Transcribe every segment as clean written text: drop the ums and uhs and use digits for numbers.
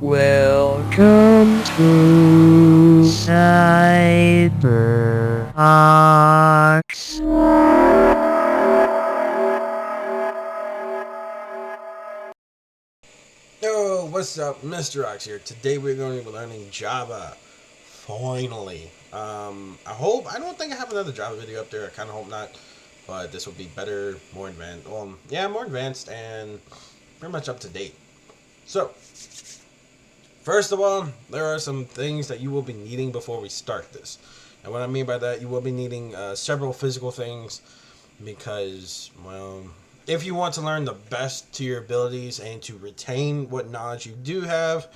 Welcome to CyberOx. Yo, what's up? Mr. Ox here. Today we're going to be learning Java. Finally. I don't think I have another Java video up there. I kind of hope not. But this will be better, more advanced. More advanced and pretty much up to date. So, first of all, there are some things that you will be needing before we start this. And what I mean by that, you will be needing several physical things because, well, if you want to learn the best to your abilities and to retain what knowledge you do have,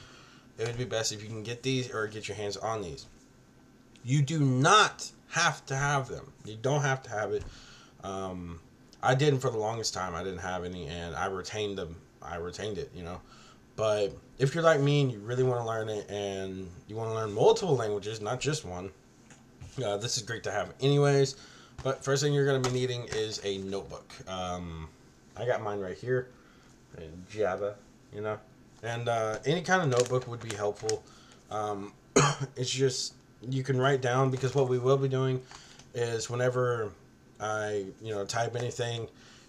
it would be best if you can get these or get your hands on these. You do not have to have them. You don't have to have it. I didn't for the longest time. I didn't have any, and I retained them. I retained it, But if you're like me and you really want to learn it and you want to learn multiple languages, not just one, this is great to have anyways. But first thing you're going to be needing is a notebook. I got mine right here, Java, and any kind of notebook would be helpful. It's just, you can write down, because what we will be doing is whenever I, type anything,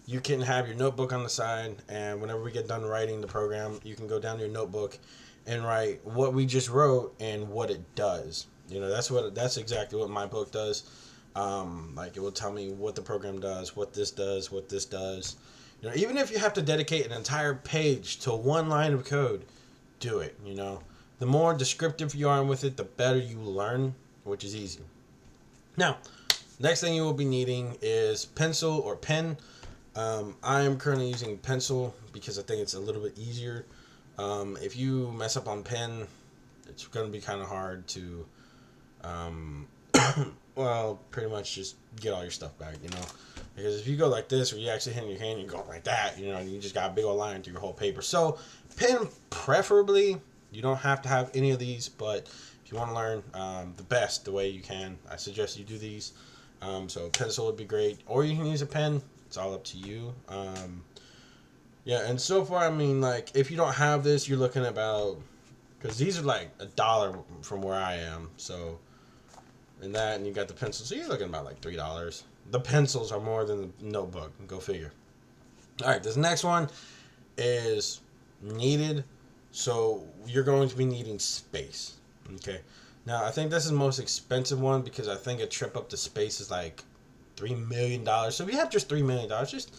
you can have your notebook on the side, and whenever we get done writing the program, you can go down to your notebook and write what we just wrote and what it does. That's exactly what my book does. It will tell me what the program does, what this does, what this does. Even if you have to dedicate an entire page to one line of code, do it. The more descriptive you are with it, the better you learn, which is easy. Now, next thing you will be needing is pencil or pen. I am currently using pencil because I think it's a little bit easier. If you mess up on pen, it's going to be kind of hard to, pretty much just get all your stuff back, Because if you go like this, or you actually hit your hand, you go like that, and you just got a big old line through your whole paper. So, pen preferably. You don't have to have any of these, but if you want to learn the way you can, I suggest you do these. So pencil would be great, or you can use a pen. It's all up to you. And so far, if you don't have this, you're looking about, because these are like $1 from where I am. So, and you got the pencil, so you're looking about like $3. The pencils are more than the notebook. Go figure. All right, this next one is needed. So you're going to be needing space. Okay. Now, I think this is the most expensive one because I think a trip up to space is like $3 million. So if you have just $3 million, just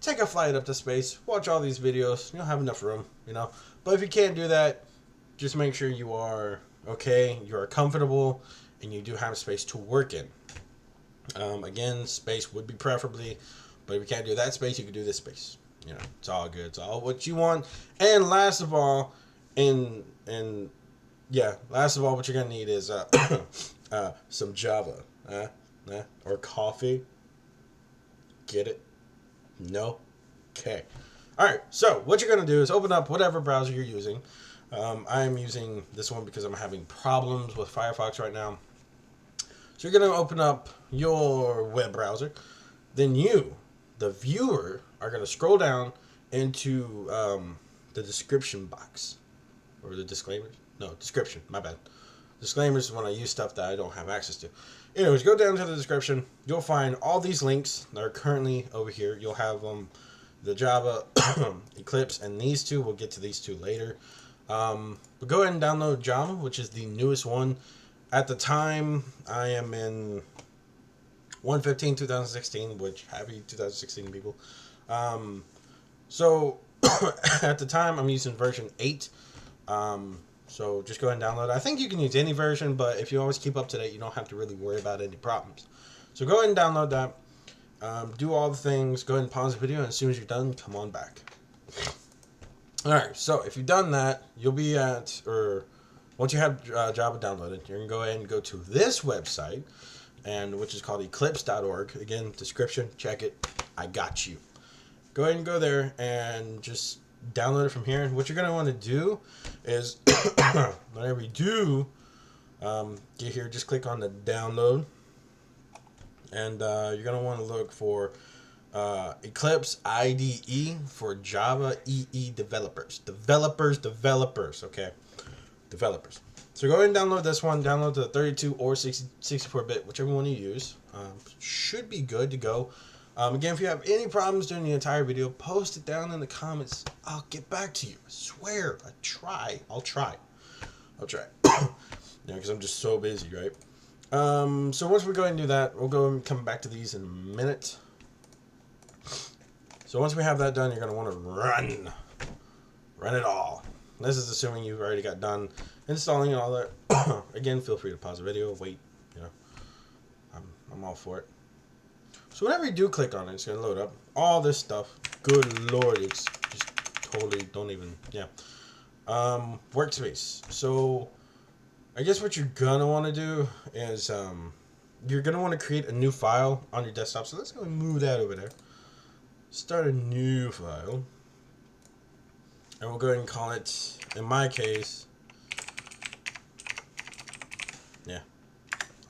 take a flight up to space, watch all these videos. You'll have enough room, But if you can't do that, just make sure you are okay, you are comfortable, and you do have space to work in. Again, space would be preferably, but if you can't do that space, you can do this space. It's all good. It's all what you want. And last of all, what you're gonna need is some Java, or coffee. Get it? No? Okay. All right. So what you're gonna do is open up whatever browser you're using. I am using this one because I'm having problems with Firefox right now. So you're gonna open up your web browser. Then you, the viewer, are going to scroll down into the description box. Or the disclaimers? No, description. My bad. Disclaimers is when I use stuff that I don't have access to. Anyways, go down to the description. You'll find all these links that are currently over here. You'll have the Java, Eclipse, and these two. We'll get to these two later. But go ahead and download Java, which is the newest one. At the time, I am in 1/15/2016, which happy 2016 people. So at the time I'm using version 8. So just go ahead and download it. I think you can use any version, but if you always keep up to date, you don't have to really worry about any problems. So go ahead and download that. Do all the things. Go ahead and pause the video, and as soon as you're done, come on back. Alright, so if you've done that, you'll be once you have Java downloaded, you're going to go ahead and go to this website, which is called eclipse.org. Again, description, check it. I got you. Go ahead and go there and just download it from here. And what you're going to want to do is, whenever you do get here, just click on the download. And you're going to want to look for Eclipse IDE for Java EE developers. Developers, okay? developers. So go ahead and download this one. Download the 32 or 64-bit, whichever one you use. Should be good to go. Again, if you have any problems during the entire video, post it down in the comments. I'll get back to you. I swear. I'll try. Yeah, because I'm just so busy, right? So once we go ahead and do that, we'll go and come back to these in a minute. So once we have that done, you're going to want to run it all. This is assuming you've already got done installing and all that. Again, feel free to pause the video, wait, you know, I'm all for it. So whenever you do click on it, it's going to load up all this stuff. Good Lord, it's just totally, don't even, yeah. Workspace. So I guess what you're going to want to do is you're going to want to create a new file on your desktop. So let's go and move that over there. Start a new file. And we'll go ahead and call it, in my case, yeah,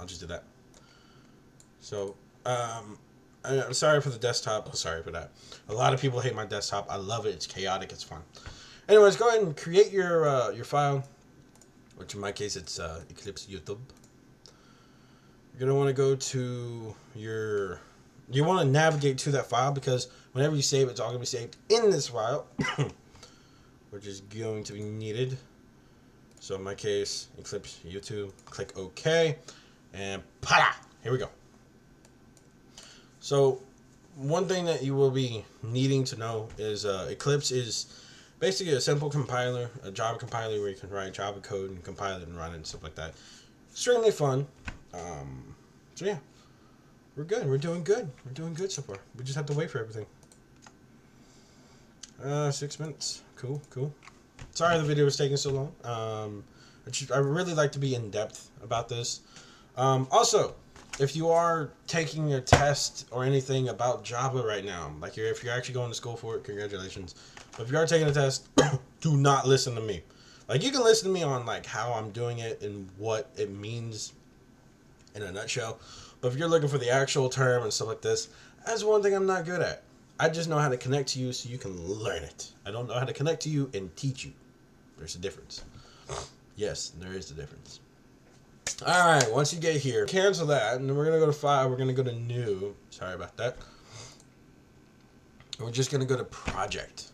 I'll just do that. So, I'm sorry for the desktop. Oh, sorry for that. A lot of people hate my desktop. I love it. It's chaotic. It's fun. Anyways, go ahead and create your file, which in my case, it's Eclipse YouTube. You're going to want to go to you want to navigate to that file because whenever you save, it's all going to be saved in this file. Which is going to be needed. So in my case, Eclipse YouTube, click OK, and pada! Here we go. So one thing that you will be needing to know is Eclipse is basically a simple compiler, a Java compiler where you can write Java code and compile it and run it and stuff like that. Extremely fun. So yeah, we're good. We're doing good. We're doing good so far. We just have to wait for everything. 6 minutes. Cool. Sorry the video was taking so long. I really like to be in depth about this. Also, if you are taking a test or anything about Java right now, like if you're actually going to school for it, congratulations. But if you are taking a test, do not listen to me. Like you can listen to me on like how I'm doing it and what it means in a nutshell. But if you're looking for the actual term and stuff like this, that's one thing I'm not good at. I just know how to connect to you so you can learn it. I don't know how to connect to you and teach you. There's a difference. Yes, there is a difference. Alright, once you get here, cancel that, and then we're going to go to File, we're going to go to New. Sorry about that. We're just going to go to Project.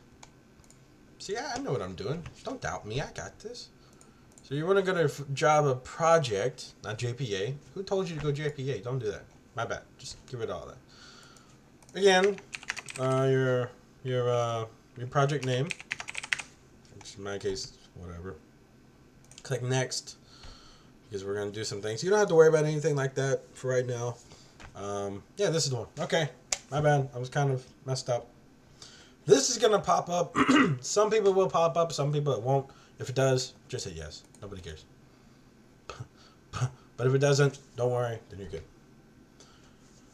See, I know what I'm doing. Don't doubt me, I got this. So you want to go to Java Project, not JPA. Who told you to go JPA? Don't do that. My bad. Just get rid of all that. Again, your project name, which in my case, whatever. Click Next, because we're going to do some things. You don't have to worry about anything like that for right now. Yeah, this is the one. Okay, my bad. I was kind of messed up. This is going to pop up. Some people will pop up, some people it won't. If it does, just hit yes. Nobody cares. But if it doesn't, don't worry, then you're good.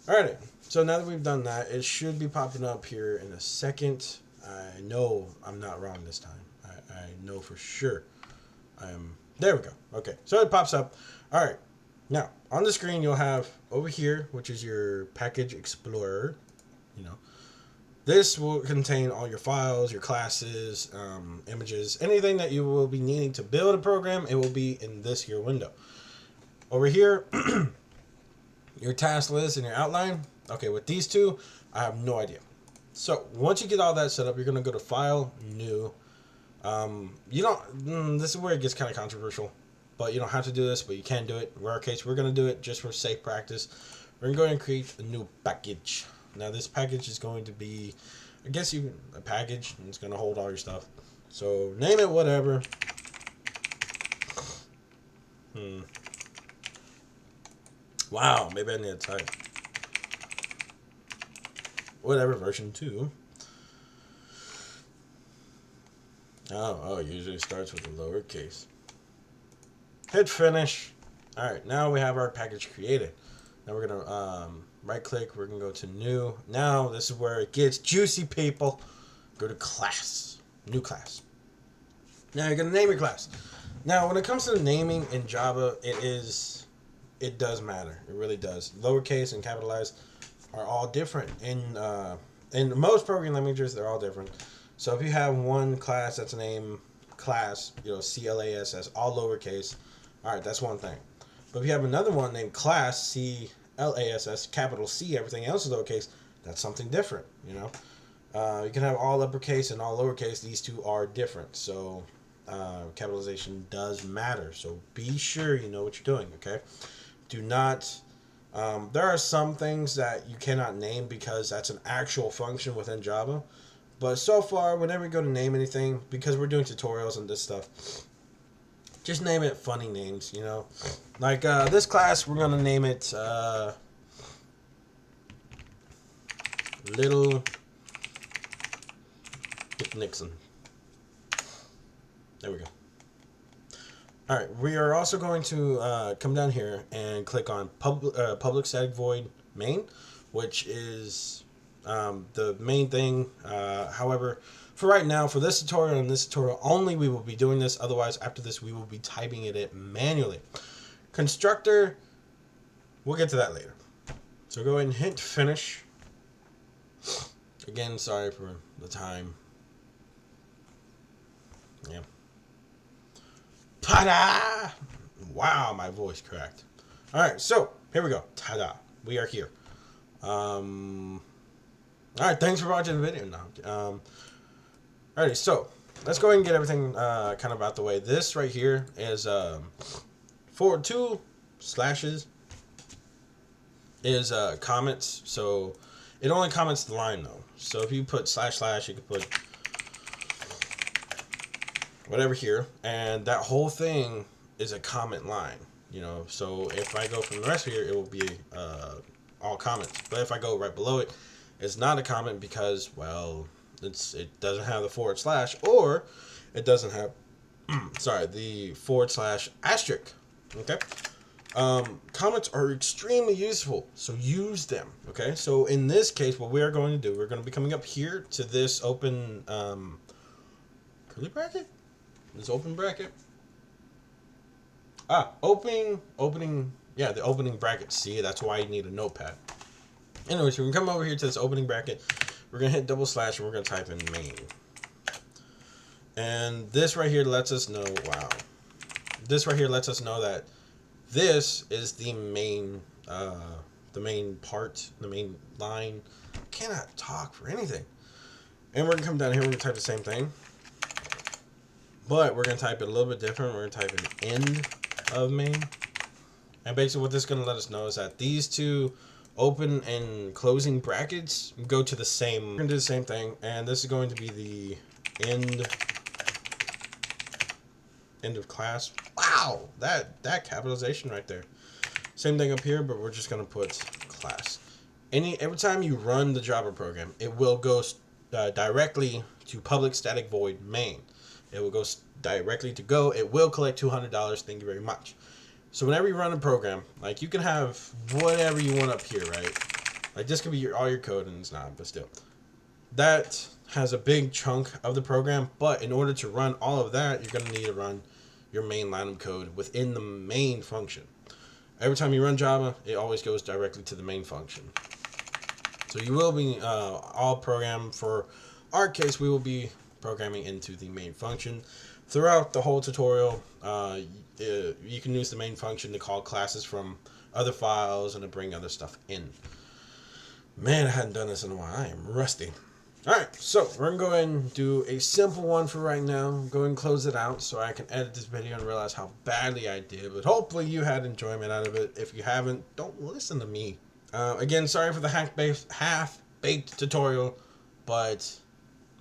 Alright, so now that we've done that, it should be popping up here in a second. I know I'm not wrong this time. I know for sure. There we go. Okay, so it pops up. Alright, now on the screen you'll have over here, which is your Package Explorer. You know, this will contain all your files, your classes, images, anything that you will be needing to build a program. It will be in this here window. Over here, your task list and your outline. Okay, with these two, I have no idea. So once you get all that set up, you're going to go to File, New. You don't. This is where it gets kind of controversial, but you don't have to do this, but you can do it. In our case, we're going to do it just for safe practice. We're going to go ahead and create a new package. Now this package is going to be, I guess a package, and it's going to hold all your stuff. So name it whatever. Wow, maybe I need to type. Whatever, version 2. Oh, it usually starts with a lowercase. Hit finish. Alright, now we have our package created. Now we're going to right click, we're going to go to new. Now this is where it gets juicy, people. Go to class. New class. Now you're going to name your class. Now when it comes to the naming in Java, it does matter. It really does. Lowercase and capitalized are all different. In most programming languages, they're all different. So if you have one class that's named class, CLASS, all lowercase, all right, that's one thing. But if you have another one named class, CLASS, capital C, everything else is lowercase, that's something different, You can have all uppercase and all lowercase. These two are different. So capitalization does matter. So be sure you know what you're doing, okay? Do not... there are some things that you cannot name because that's an actual function within Java. But so far, whenever you go to name anything, because we're doing tutorials and this stuff, just name it funny names, Like this class, we're going to name it Little Dick Nixon. There we go. Alright, we are also going to come down here and click on public static void main, which is the main thing. However, for right now, for this tutorial and this tutorial only, we will be doing this. Otherwise, after this, we will be typing it manually. Constructor, we'll get to that later. So go ahead and hit finish. Again, sorry for the time. Yeah. Ta-da! Wow, my voice cracked. Alright, so, here we go. Ta-da. We are here. Alright, thanks for watching the video now. Alrighty, so, let's go ahead and get everything kind of out the way. This right here is, for 2 slashes is comments. So, it only comments the line, though. So, if you put // you could put whatever here, and that whole thing is a comment line, so if I go from the rest of here, it will be all comments. But if I go right below it, it's not a comment because, well, it doesn't have the / or it doesn't have the / asterisk. Okay. Comments are extremely useful, so use them. Okay, so in this case, what we are going to do, we're going to be coming up here to this open curly bracket. This open bracket. Opening. Yeah, the opening bracket. See, that's why you need a notepad. Anyways, we can come over here to this opening bracket. We're going to hit / and we're going to type in main. And this right here lets us know, wow. This right here lets us know that this is the main part, the main line. I cannot talk for anything. And we're going to come down here, we're going to type the same thing. But we're going to type it a little bit different. We're going to type an end of main. And basically what this is going to let us know is that these two open and closing brackets go to the same. We're going to do the same thing. And this is going to be the end of class. Wow, that capitalization right there. Same thing up here, but we're just going to put class. Every time you run the Java program, it will go directly to public static void main. It will go directly to Go. It will collect $200. Thank you very much. So whenever you run a program, like you can have whatever you want up here, right? Like this could be all your code, and it's not, but still. That has a big chunk of the program, but in order to run all of that, you're going to need to run your main line of code within the main function. Every time you run Java, it always goes directly to the main function. So you will be all program. For our case, we will be programming into the main function. Throughout the whole tutorial, you can use the main function to call classes from other files and to bring other stuff in. Man, I hadn't done this in a while. I am rusty. Alright, so we're going to go ahead and do a simple one for right now. Go ahead and close it out so I can edit this video and realize how badly I did. But hopefully you had enjoyment out of it. If you haven't, don't listen to me. Again, sorry for the half-baked tutorial, but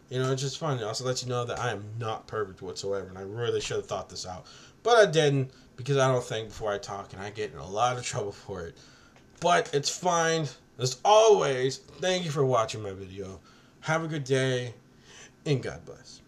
it's just fun. It also lets you know that I am not perfect whatsoever, and I really should have thought this out. But I didn't, because I don't think before I talk, and I get in a lot of trouble for it. But it's fine. As always, thank you for watching my video. Have a good day, and God bless.